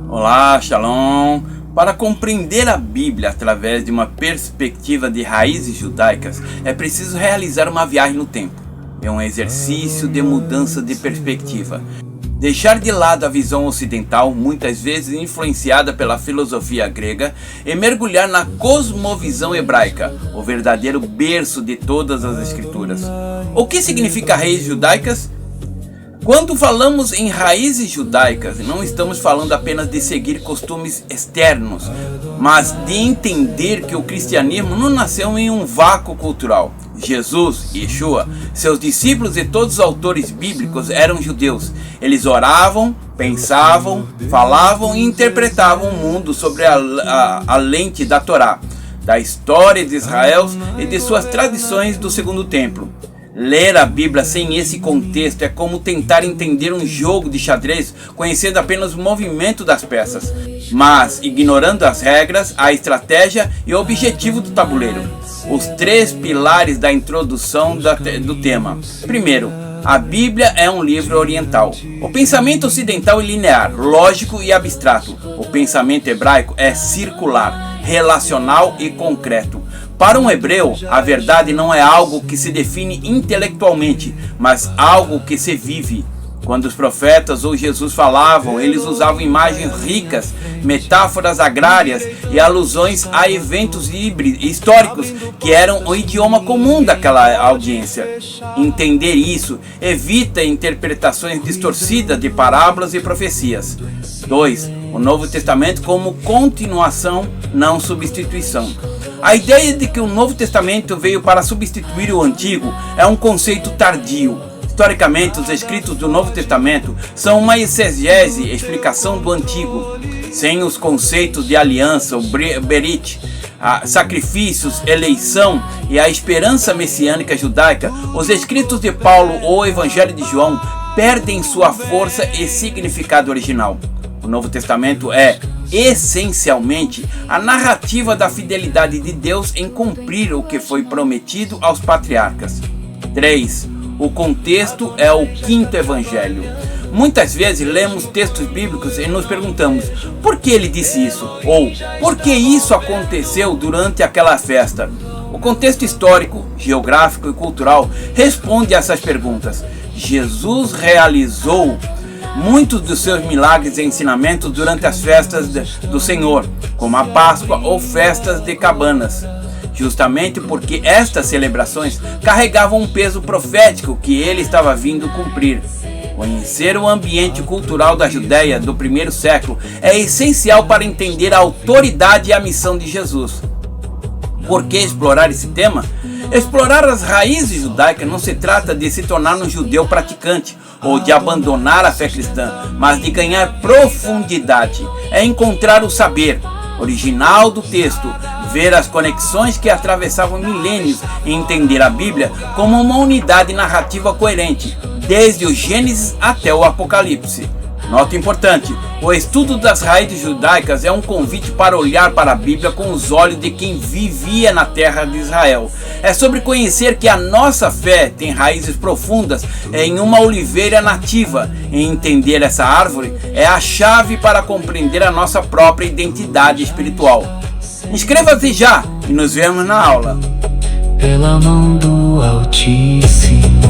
Olá, Shalom! Para compreender a Bíblia através de uma perspectiva de raízes judaicas, é preciso realizar uma viagem no tempo. É um exercício de mudança de perspectiva. Deixar de lado a visão ocidental, muitas vezes influenciada pela filosofia grega, e mergulhar na cosmovisão hebraica, o verdadeiro berço de todas as escrituras. O que significa raízes judaicas? Quando falamos em raízes judaicas, não estamos falando apenas de seguir costumes externos, mas de entender que o cristianismo não nasceu em um vácuo cultural. Jesus, Yeshua, seus discípulos e todos os autores bíblicos eram judeus. Eles oravam, pensavam, falavam e interpretavam o mundo sobre a lente da Torá, da história de Israel e de suas tradições do Segundo Templo. Ler a Bíblia sem esse contexto é como tentar entender um jogo de xadrez conhecendo apenas o movimento das peças, mas ignorando as regras, a estratégia e o objetivo do tabuleiro. Os três pilares da introdução do tema. Primeiro, a Bíblia é um livro oriental. O pensamento ocidental é linear, lógico e abstrato. O pensamento hebraico é circular, relacional e concreto. Para um hebreu, a verdade não é algo que se define intelectualmente, mas algo que se vive. Quando os profetas ou Jesus falavam, eles usavam imagens ricas, metáforas agrárias e alusões a eventos históricos que eram o idioma comum daquela audiência. Entender isso evita interpretações distorcidas de parábolas e profecias. 2. O Novo Testamento como continuação, não substituição. A ideia de que o Novo Testamento veio para substituir o Antigo é um conceito tardio. Historicamente, os escritos do Novo Testamento são uma exegese, explicação do Antigo. Sem os conceitos de aliança, o Berit, sacrifícios, eleição e a esperança messiânica judaica, os escritos de Paulo ou o Evangelho de João perdem sua força e significado original. O Novo Testamento é, essencialmente, a narrativa da fidelidade de Deus em cumprir o que foi prometido aos patriarcas. 3. O contexto é o quinto evangelho. Muitas vezes lemos textos bíblicos e nos perguntamos por que ele disse isso? Ou por que isso aconteceu durante aquela festa? O contexto histórico, geográfico e cultural responde a essas perguntas. Jesus realizou muitos dos seus milagres e ensinamentos durante as festas do Senhor, como a Páscoa ou festas de cabanas, justamente porque estas celebrações carregavam um peso profético que ele estava vindo cumprir. Conhecer o ambiente cultural da Judéia do primeiro século é essencial para entender a autoridade e a missão de Jesus. Por que explorar esse tema? Explorar as raízes judaicas não se trata de se tornar um judeu praticante ou de abandonar a fé cristã, mas de ganhar profundidade. É encontrar o saber original do texto, ver as conexões que atravessavam milênios e entender a Bíblia como uma unidade narrativa coerente, desde o Gênesis até o Apocalipse. Nota importante: o estudo das raízes judaicas é um convite para olhar para a Bíblia com os olhos de quem vivia na terra de Israel. É sobre conhecer que a nossa fé tem raízes profundas em uma oliveira nativa. E entender essa árvore é a chave para compreender a nossa própria identidade espiritual. Inscreva-se já e nos vemos na aula. Pela mão do Altíssimo.